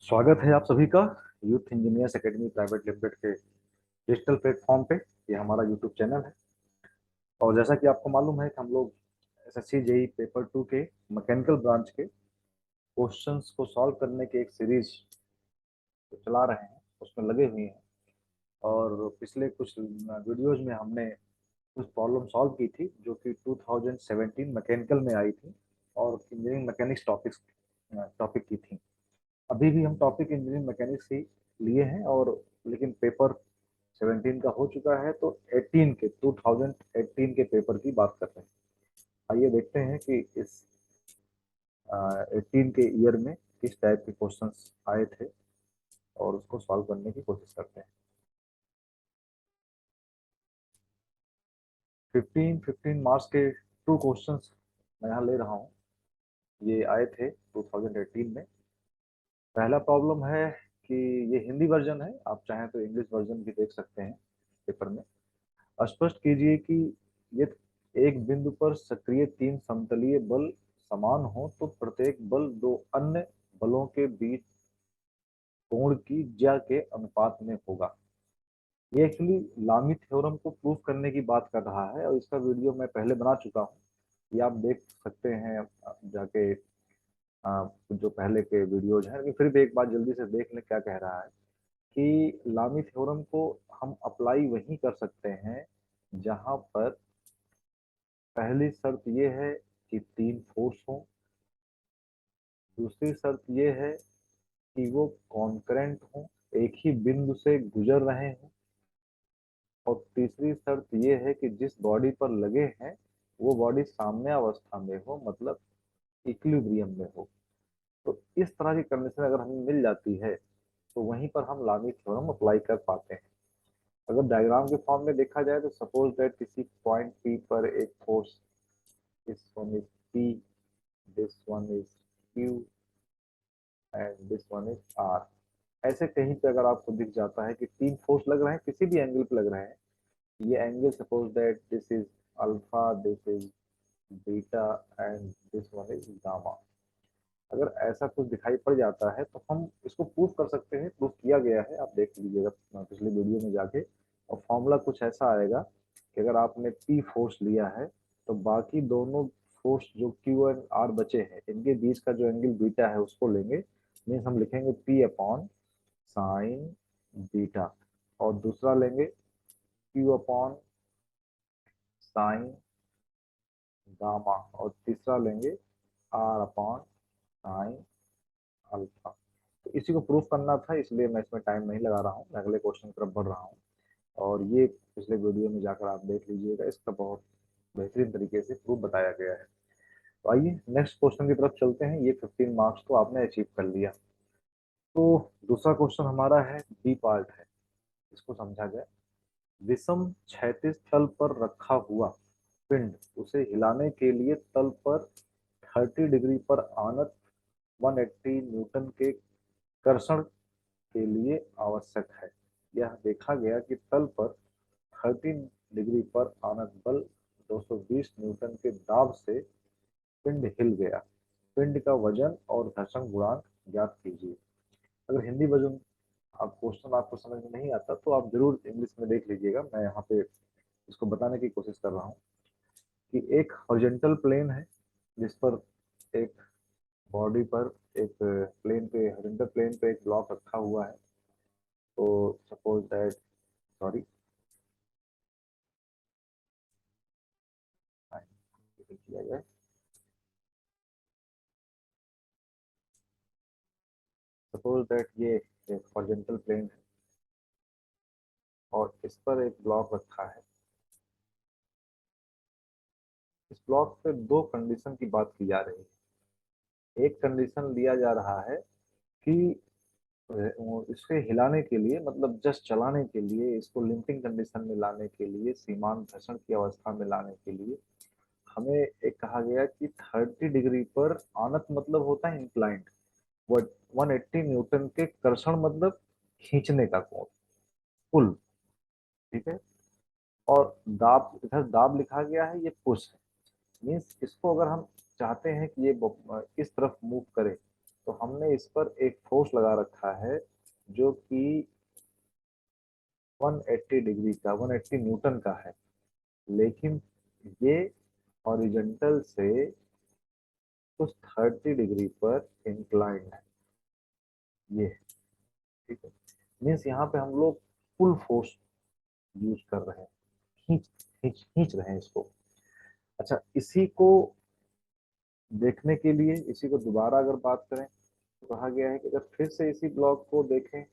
स्वागत है आप सभी का youth engineers academy private limited के डिजिटल प्लेटफॉर्म पे। ये हमारा यूट्यूब चैनल है। और जैसा कि आपको मालूम है कि हम लोग एसएससी जेई पेपर 2 के मैकेनिकल ब्रांच के क्वेश्चंस को सॉल्व करने की एक सीरीज चला रहे हैं, उसमें लगे हुए हैं। और पिछले कुछ वीडियोज में हमने कुछ प्रॉब्लम सॉल्व की थी जो कि 2017 मैकेनिकल में आई थी और इंजीनियरिंग मैकेनिक्स टॉपिक की थी। अभी भी हम टॉपिक इंजीनियरिंग मैकेनिक्स ही लिए हैं, और लेकिन पेपर 17 का हो चुका है तो 2018 के पेपर की बात कर रहे हैं। आइए देखते हैं कि इस 18 के ईयर में किस टाइप के क्वेश्चंस आए थे और उसको सॉल्व करने की कोशिश करते हैं। 15 मार्क्स के टू क्वेश्चंस मैं यहाँ ले रहा हूँ। ये आए थे 2018 में। पहला प्रॉब्लम है कि ये हिंदी वर्जन है, आप चाहें तो इंग्लिश वर्जन भी देख सकते हैं पेपर में। स्पष्ट कीजिए कि यदि एक बिंदु पर सक्रिय तीन समतलीय बल समान हो तो प्रत्येक बल दो अन्य बलों के बीच कोण की ज्या के अनुपात में होगा। ये एक्चुअली लामी थ्योरम को प्रूव करने की बात कर रहा है, और इसका वीडियो मैं पहले बना चुका हूँ। ये आप देख सकते हैं जाके, जो पहले के वीडियोज हैं। लेकिन फिर भी एक बार जल्दी से देख लें क्या कह रहा है कि लामी थ्योरम को हम अप्लाई वहीं कर सकते हैं जहां पर पहली शर्त ये है कि तीन फोर्स हो, दूसरी शर्त ये है कि वो कॉन्करेंट हो, एक ही बिंदु से गुजर रहे हो, और तीसरी शर्त ये है कि जिस बॉडी पर लगे हैं वो बॉडी साम्य अवस्था में हो, मतलब इक्विलिब्रियम में हो। तो इस तरह की कंडीशन अगर हमें मिल जाती है तो वहीं पर हम लामी थ्योरम अप्लाई कर पाते हैं। अगर डायग्राम के फॉर्म में देखा जाए तो सपोज दैट किसी पॉइंट पी पर एक force, this one is P, this one is Q and this one is R. ऐसे कहीं पे अगर आपको दिख जाता है कि तीन फोर्स लग रहे हैं, किसी भी एंगल पे लग रहे हैं, ये angle suppose that this is alpha, this is beta and this one is gamma. अगर ऐसा कुछ दिखाई पड़ जाता है तो हम इसको प्रूव कर सकते हैं। प्रूव किया गया है, आप देख लीजिएगा पिछले वीडियो में जाके। और फॉर्मूला कुछ ऐसा आएगा कि अगर आपने पी फोर्स लिया है तो बाकी दोनों फोर्स जो क्यू एंड आर बचे हैं इनके बीच का जो एंगल बीटा है उसको लेंगे। मीन्स हम लिखेंगे पी अपॉन साइन बीटा, और दूसरा लेंगे क्यू अपॉन साइन गामा, और तीसरा लेंगे आर अपॉन साइन अल्फा। तो इसी को प्रूफ करना था, इसलिए मैं इसमें टाइम नहीं लगा रहा हूँ, मैं अगले क्वेश्चन की तरफ बढ़ रहा हूँ। और ये पिछले वीडियो में जाकर आप देख लीजिएगा, इसका बहुत बेहतरीन तरीके से प्रूफ बताया गया है। तो आइए नेक्स्ट क्वेश्चन की तरफ चलते हैं। ये 15 मार्क्स तो आपने अचीव कर लिया। तो दूसरा क्वेश्चन हमारा है, बी पार्ट है, इसको समझा जाए। विषम क्षैतिज तल पर रखा हुआ पिंड उसे हिलाने के लिए तल पर 30 डिग्री पर आनत 180 न्यूटन के कर्षण के लिए आवश्यक है। यह देखा गया कि तल पर 30 डिग्री पर आनत बल 220 न्यूटन के दाब से पिंड हिल गया। पिंड का वजन और घर्षण गुणांक ज्ञात कीजिए। अगर हिंदी वर्जन आप क्वेश्चन आपको समझ में नहीं आता तो आप जरूर इंग्लिश में देख लीजिएगा। मैं यहाँ पे इसको बताने की कोशिश कर रहा हूँ कि एक हॉरिजॉन्टल प्लेन है जिस पर एक बॉडी पर एक प्लेन पे हॉरिजॉन्टल प्लेन पे एक ब्लॉक रखा हुआ है। तो सपोज दैट, सॉरी, किया जाए, सपोज दैट ये एक हॉरिजॉन्टल प्लेन है और इस पर एक ब्लॉक रखा है। इस ब्लॉक पे दो कंडीशन की बात की जा रही है। एक कंडीशन लिया जा रहा है कि इसके हिलाने के लिए, मतलब जस्ट चलाने के लिए, इसको लिंपिंग कंडीशन में लाने के लिए, सीमांत घर्षण की अवस्था में लाने के लिए हमें एक कहा गया कि 30 डिग्री पर आनत मतलब होता है इंक्लाइंड, 180 न्यूटन के कर्षण मतलब खींचने का कोण, पुल। ठीक है। और दाब, इधर दाब लिखा गया है, ये पुश है। मीन्स इसको अगर हम चाहते हैं कि ये इस तरफ मूव करे तो हमने इस पर एक फोर्स लगा रखा है जो कि 180 डिग्री का 180 न्यूटन का है, लेकिन ये हॉरिजॉन्टल से कुछ 30 डिग्री पर इंक्लाइंड है। ये ठीक है, मीन्स यहाँ पे हम लोग फुल फोर्स यूज कर रहे हैं, खींच खींच खींच रहे हैं इसको। अच्छा, इसी को देखने के लिए, इसी को दोबारा अगर बात करें तो कहा गया है कि अगर फिर से इसी ब्लॉक को देखें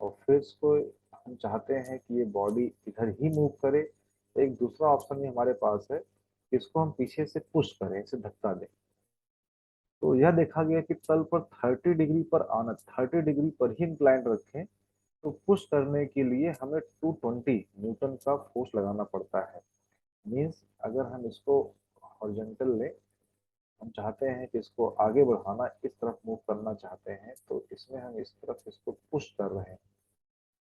और फिर इसको हम चाहते हैं कि ये बॉडी इधर ही मूव करे, तो एक दूसरा ऑप्शन भी हमारे पास है कि इसको हम पीछे से पुश करें, इसे धक्का दें। तो यह देखा गया कि तल पर 30 डिग्री पर आना, 30 डिग्री पर ही इंक्लाइन रखें तो पुश करने के लिए हमें 220 न्यूटन का फोर्स लगाना पड़ता है। मीन्स अगर हम इसको हॉरिजॉन्टल लें, हम चाहते हैं कि इसको आगे बढ़ाना, इस तरफ मूव करना चाहते हैं, तो इसमें हम इस तरफ इसको पुश कर रहे हैं,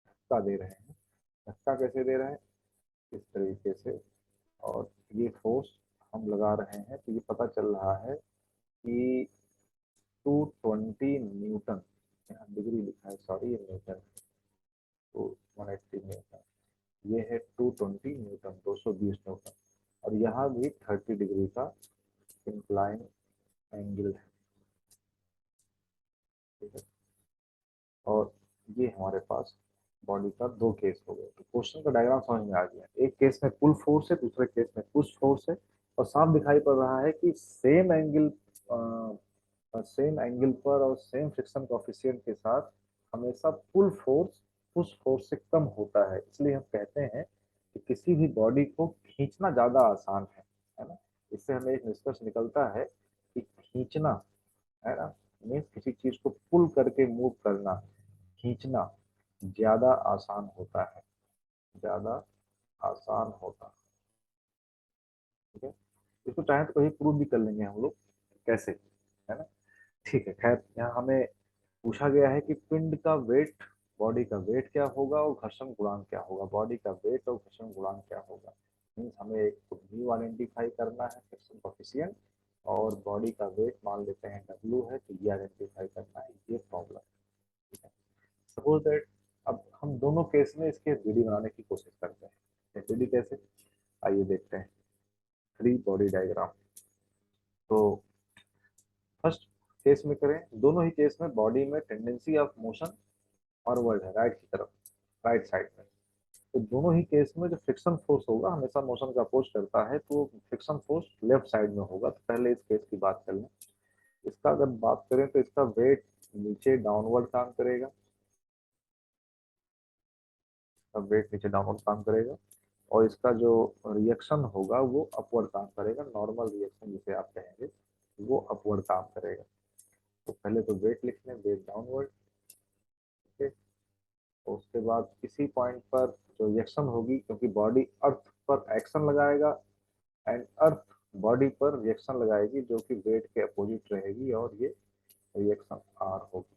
धक्का दे रहे हैं। धक्का कैसे दे रहे हैं? इस तरीके से। और ये फोर्स हम लगा रहे हैं, तो ये पता चल रहा है कि 220 न्यूटन, यहाँ डिग्री लिखा है, सॉरी ये न्यूटन, तो 180 न्यूटन, ये है 220 न्यूटन, 220 न्यूटन। और यहाँ भी 30 डिग्री का इंक्लाइन एंगल है, ठीक है। और ये हमारे पास बॉडी का दो केस हो गए। तो क्वेश्चन का डायग्राम समझ में आ गया, एक केस में पुल फोर्स है, दूसरे केस में पुश फोर्स है। और साफ दिखाई पड़ रहा है कि सेम एंगल पर और सेम फ्रिक्शन कोएफिशिएंट के साथ हमेशा पुल फोर्स पुश फोर्स से कम होता है। इसलिए हम कहते हैं कि किसी भी बॉडी को खींचना ज्यादा आसान है ना। इससे हमें एक निष्कर्ष निकलता है कि खींचना, है ना, मीन्स किसी चीज को पुल करके मूव करना, खींचना ज्यादा आसान होता है, ज्यादा आसान होता, ठीक है। इसको चाहे तो कहीं प्रूव भी कर लेंगे हम लोग, कैसे, है ना। ठीक है, खैर यहाँ हमें पूछा गया है कि पिंड का वेट, बॉडी का वेट क्या होगा और घर्षण गुणांक क्या होगा। बॉडी का वेट और घर्षण गुणांक क्या होगा, मीन्स हमें एक तो म्यू आइडेंटिफाई करना है, फ्रिक्शन कोएफिशिएंट, और बॉडी का वेट मान लेते हैं डब्ल्यू है, तो ये आइडेंटिफाई करना है, ये प्रॉब्लम, ठीक है। सपोज दैट अब हम दोनों केस में इसके थ्री बनाने की कोशिश करते हैं। थ्री कैसे, आइए देखते हैं। Three body diagram. तो फर्स्ट केस में करें, दोनों ही केस में बॉडी में टेंडेंसी ऑफ मोशन फॉरवर्ड है, राइट की तरफ, राइट साइड में। तो दोनों ही केस में जो फ्रिक्शन फोर्स होगा हमेशा मोशन का अपोज करता है, तो फ्रिक्शन फोर्स लेफ्ट साइड में होगा। तो पहले इस केस की बात कर लें। इसका अगर बात करें तो इसका वेट नीचे डाउनवर्ड काम करेगा, इसका वेट नीचे डाउनवर्ड काम करेगा, और इसका जो रिएक्शन होगा वो अपवर्ड काम करेगा, नॉर्मल रिएक्शन जिसे आप कहेंगे वो अपवर्ड काम करेगा। तो पहले तो वेट लिख लें, वेट डाउनवर्ड, ठीक है। तो उसके बाद किसी पॉइंट पर जो रिएक्शन होगी, क्योंकि बॉडी अर्थ पर एक्शन लगाएगा एंड अर्थ बॉडी पर रिएक्शन लगाएगी, जो कि वेट के अपोजिट रहेगी, और ये रिएक्शन आर होगी।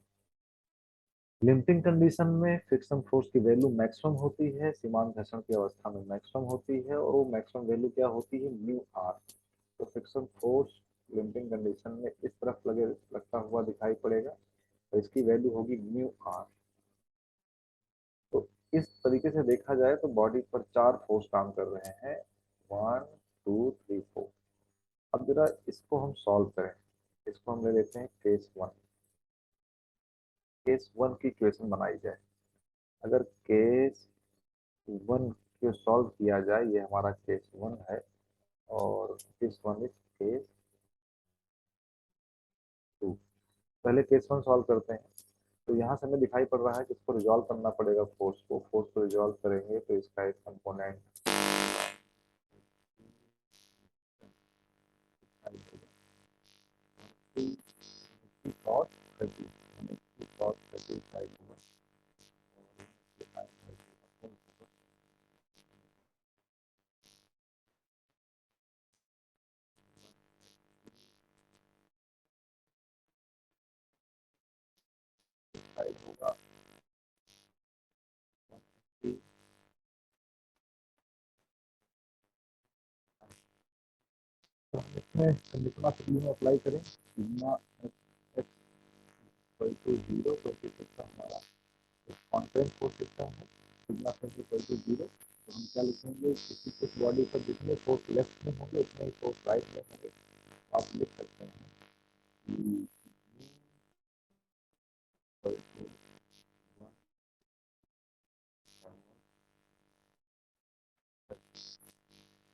लिम्पिंग कंडीशन में फ्रिक्शन फोर्स की वैल्यू मैक्सिमम होती है, सीमांत घर्षण की अवस्था में मैक्सिमम होती है, और वो मैक्सिमम वैल्यू क्या होती है, म्यू आर। तो फ्रिक्शन फोर्स लिम्पिंग कंडीशन में इस तरफ लगता हुआ दिखाई पड़ेगा, तो इसकी वैल्यू होगी म्यू आर। तो इस तरीके से देखा जाए तो बॉडी पर चार फोर्स काम कर रहे हैं, 1 2 3 4। अब जरा इसको हम सॉल्व करें। इसको हम ले लेते हैं केस वन। केस वन की इक्वेशन बनाई जाए। अगर केस वन को सॉल्व किया जाए, ये हमारा केस वन है, और case one is case two. पहले केस वन सॉल्व करते हैं। तो यहाँ से हमें दिखाई पड़ रहा है कि इसको रिजॉल्व करना पड़ेगा, फोर्स को रिजॉल्व करेंगे तो इसका एक कंपोनेंट cos 30, cos 30 साइड होगा, साइड होगा। तो हम इसमें कंडीशन ऑफ फ्रीडम अप्लाई करें, sigma X equal to zero, क्योंकि सिस्टम हमारा कॉन्फ्रेंस फोर्स सिस्टम है, sigma force equal to zero. तो हम क्या लिखेंगे, किसी कुछ बॉडी पर जितने फोर्स लेफ्ट में होंगे उतने ही फोर्स राइट में होंगे। आप लिख सकते हैं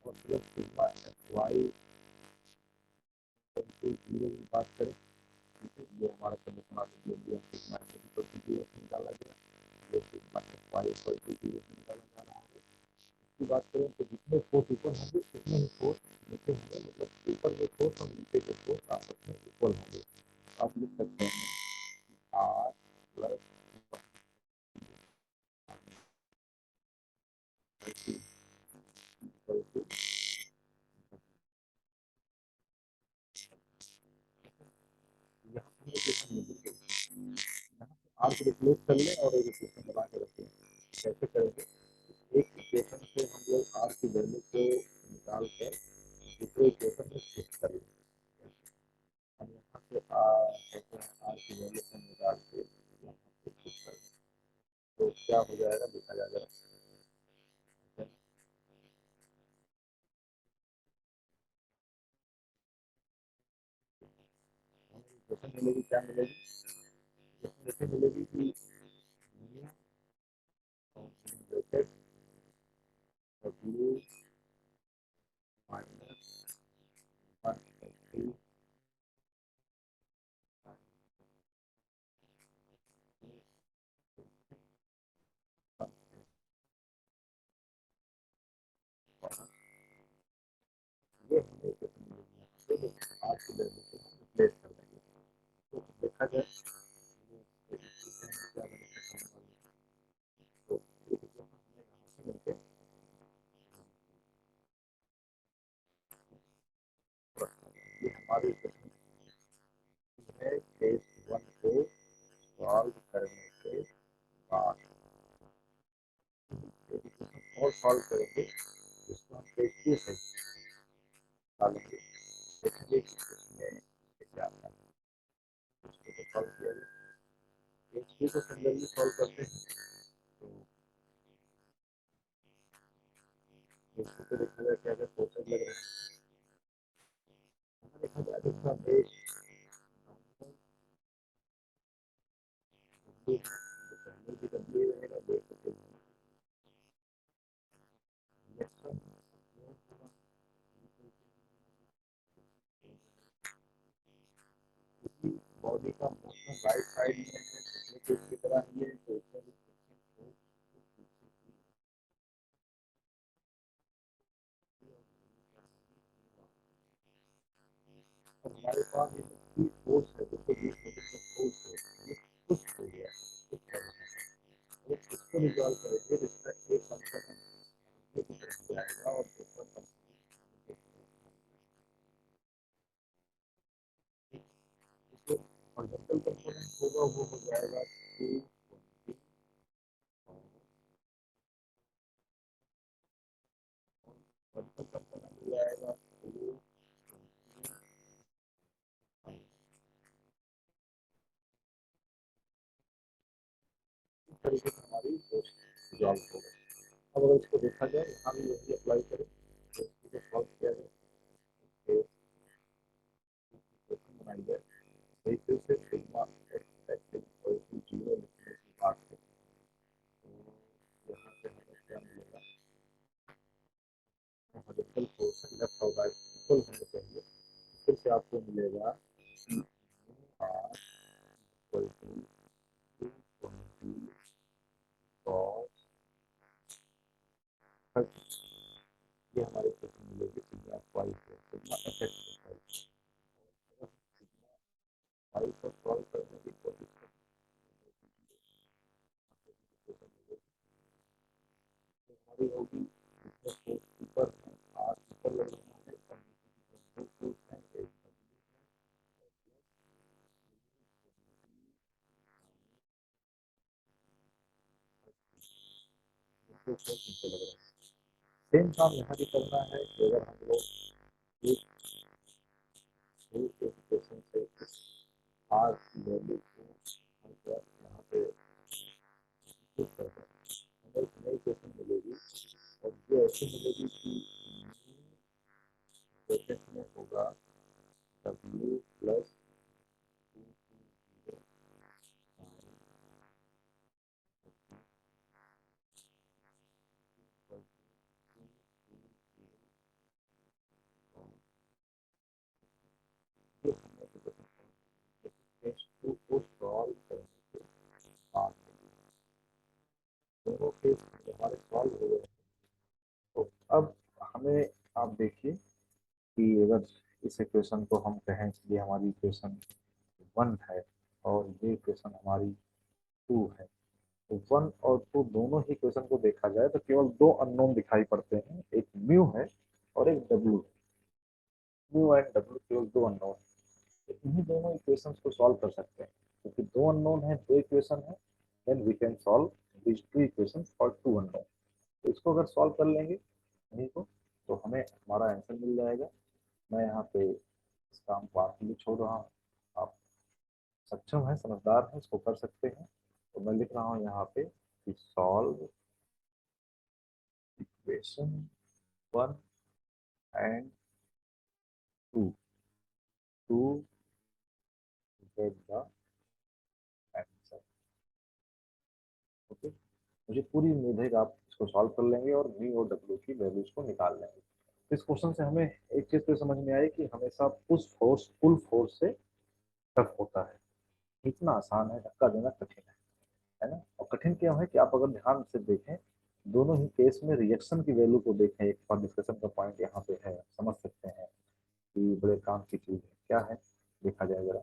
और plus sigma F Y zero की बात करें, जो हमारा समीकरण आगे सिग्मा इक्वल टू जीरो से निकाला गया, जो sigma F Y equal to zero से निकाला जा रहा है। की बात करें तो जितने फोर्स ऊपर होंगे उतने ही फोर्स नीचे होंगे, मतलब ऊपर के फोर्स और नीचे के फोर्स आपस में इक्वल होंगे। आप लिख सकते हैं आर प्लस इक्वल टू, यहाँ हम इक्वेशन में लिख यहाँ आर को रिप्लेस कर लें और एक इक्वेशन बना के रखें। कैसे करेंगे, एक इक्वेशन से हम लोग आर की वैल्यू को निकाल कर दूसरे इक्वेशन में शिफ्ट कर लें। हम यहाँ से कहते हैं आर की वैल्यू को निकाल के यहाँ से शिफ्ट कर, तो क्या हो जाएगा देखा जाएगा। इक्वेशन मिलेगी, क्या मिलेगी, जैसे मिलेगी कि ब्रैकेट डब्ल्यू माइनस 1/3 ये हमें इक्वेशन मिलेगी। यहाँ पे आर की वैल्यू को हम रिप्लेस कर देंगे, तो देखा जाए तो इक्वेशन में क्या बेनिफिट होने वाली है। तो एक इक्वेशन हमें यहाँ से मिलके ये हमारी इक्वेशन है केस वन को सॉल्व करने के बाद एक इक्वेशन और सॉल्व करेंगे जिसको हम केस टू से डालेंगे, देखेंगे कि इसमें क्या आता है। इसको तो सॉल्व किया जाए, केस टू को सिमिलरली सॉल्व करते हैं। तो केस टू को देखा जाए क्या क्या फोर्सेज लग रहे हैं, देखा जाए इसका बेस पहले भी डब्ल्यू रहेगा, बेस रिएक्शन बॉडी का मोशन राइट साइड में है, पिछले केस की तरह ही है, तो इसका भी और हमारे पास ये फोर्स है, देखो बीच में जिसका फोर्स है ये कुछ हो गया, कुछ कर रहा है, तो इसको रिजॉल्व करेंगे जिसका एक फंक्शन है की तरफ जाएगा और दूसरा फंक्शन जो हॉरिजॉन्टल कंपोनेंट होगा वो हो जाएगा 220 और वर्टिकल कंपोनेंट हो जाएगा 220। इस तरीके से हमारी फोर्स रिजॉल्व होगा। अब अगर इसको देखा जाए, यहाँ भी यही अप्लाई करें तो इसको सॉल्व किया जाए, तो इक्वेशन बनाई जाए, वही फिर से sigma X X equal to zero लिखने की बात है। तो यहाँ से हमें क्या मिलेगा, हॉरिजॉन्टल फोर्स लेफ्ट और राइट इक्वल होने चाहिए, फिर से आपको मिलेगा आर इक्वल टू 220 cos 30, ये हमारे इक्वेशन मिलेगी सिग्मा वाई को, सिग्मा एफ एक्स वाई को सॉल्व करने की कोशिश करें, हमारी होगी जिसमें फोर्स ऊपर है, आर ऊपर लग रहा है और नीचे की तरफ फोर्स है, एक फोर्स नीचे लग रहा है। सेम काम यहाँ भी करना है कि अगर हम लोग एक इक्वेशन से आर की वैल्यू को यहाँ पे पुट करते हैं, हमें एक नई इक्वेशन मिलेगी और ये ऐसी मिलेगी कि ब्रैकेट में होगा डब्ल्यू प्लस केस टू को सॉल्व करने के बाद दोनों केस हमारे सॉल्व हो गए। तो अब हमें आप देखिए कि अगर इस इक्वेशन को हम कहें कि ये हमारी इक्वेशन 1 है और ये इक्वेशन हमारी 2 है, तो 1 और 2 दोनों ही इक्वेशन को देखा जाए तो केवल दो अननोन दिखाई पड़ते हैं, एक म्यू है और एक डब्ल्यू। म्यू एंड डब्ल्यू केवल दो अननोन, तो इन्हीं दोनों इक्वेशंस को सॉल्व कर सकते हैं क्योंकि दो अननोन है, दो इक्वेशन है, then we can solve this two equations for two unknown. तो इसको अगर सॉल्व कर लेंगे इन्हीं को तो हमें हमारा आंसर मिल जाएगा। मैं यहाँ पे इस काम को आपके लिए छोड़ रहा हूँ, आप सक्षम है, समझदार है, इसको कर सकते हैं। तो मैं लिख रहा हूँ यहाँ पे कि solve equation 1 and 2 to get the answer. Okay, मुझे पूरी उम्मीद है कि आप इसको सॉल्व कर लेंगे और मी और डब्ल्यू की वैल्यूज को निकाल लेंगे। तो इस क्वेश्चन से हमें एक चीज तो समझ में आई कि हमेशा पुश फोर्स पुल फोर्स से टफ होता है, इतना आसान है, धक्का देना कठिन है ना। और कठिन क्यों है कि आप अगर ध्यान से देखें दोनों ही केस में रिएक्शन की वैल्यू को देखें, एक और डिस्कशन का पॉइंट यहाँ पे है, समझ सकते हैं कि बड़े काम की चीज है क्या है। देखा जाए जरा,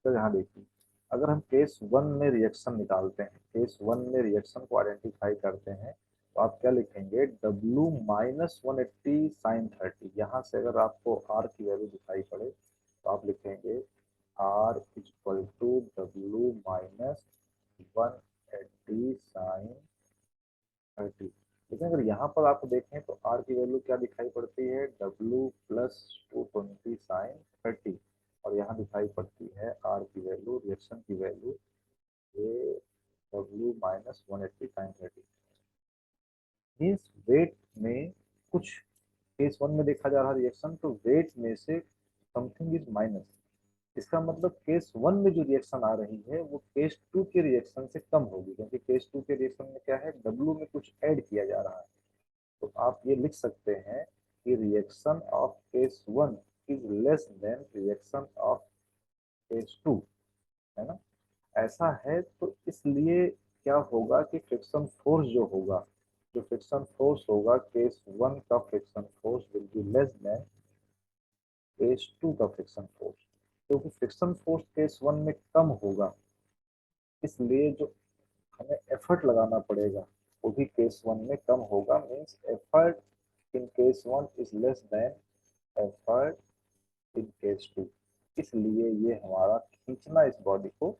तो यहाँ देखिए अगर हम केस 1 में रिएक्शन निकालते हैं, केस 1 में रिएक्शन को आइडेंटिफाई करते हैं, तो आप क्या लिखेंगे, W माइनस 180 साइन 30। यहाँ से अगर आपको R की वैल्यू दिखाई पड़े तो आप लिखेंगे R is equal to W minus 180 sine 30। लेकिन अगर यहाँ पर आप देखें तो R की वैल्यू क्या दिखाई पड़ती है, W प्लस 220 साइन 30, और यहाँ दिखाई पड़ती है R की वैल्यू, रिएक्शन की वैल्यू, ये W minus 180 sine 30। Means weight में कुछ केस 1 में देखा जा रहा रिएक्शन, तो वेट में से समथिंग इज माइनस। इसका मतलब केस 1 में जो रिएक्शन आ रही है वो केस 2 के रिएक्शन से कम होगी, क्योंकि केस 2 के रिएक्शन में क्या है, W में कुछ ऐड किया जा रहा है। तो आप ये लिख सकते हैं कि reaction of case 1 is less than reaction of case 2, है ना। ऐसा है तो इसलिए क्या होगा कि फ्रिक्शन फोर्स जो होगा, जो फ्रिक्शन फोर्स होगा केस 1 का friction force will be less than case 2 का फ्रिक्शन फोर्स। क्योंकि फ्रिक्शन फोर्स केस 1 में कम होगा, इसलिए जो हमें एफर्ट लगाना पड़ेगा वो भी केस 1 में कम होगा। Means effort in case 1 is less than effort in case 2, इसलिए ये हमारा खींचना इस बॉडी को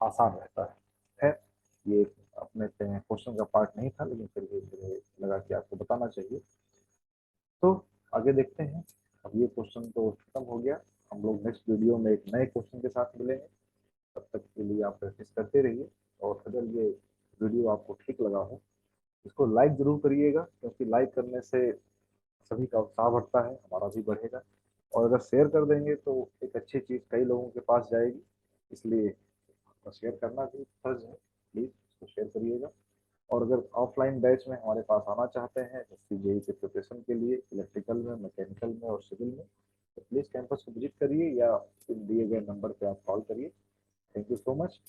आसान रहता है। खैर ये अपने क्वेश्चन का पार्ट नहीं था, लेकिन फिर भी मुझे लगा कि आपको बताना चाहिए। तो आगे देखते हैं। अब ये क्वेश्चन तो खत्म हो गया, हम लोग नेक्स्ट वीडियो में एक नए क्वेश्चन के साथ मिलेंगे। तब तक के लिए आप प्रैक्टिस करते रहिए, और अगर ये वीडियो आपको ठीक लगा हो इसको लाइक जरूर करिएगा, क्योंकि लाइक करने से सभी का उत्साह बढ़ता है, हमारा भी बढ़ेगा। और अगर शेयर कर देंगे तो एक अच्छी चीज़ कई लोगों के पास जाएगी, इसलिए शेयर करना भी फर्ज है। प्लीज़ इसको शेयर करिएगा। और अगर ऑफलाइन बैच में हमारे पास आना चाहते हैं जेईई के प्रिपरेशन के लिए, इलेक्ट्रिकल में, मैकेनिकल में और सिविल में, तो प्लीज़ कैंपस को विजिट करिए या इन दिए गए नंबर पे आप कॉल करिए। Thank you so much.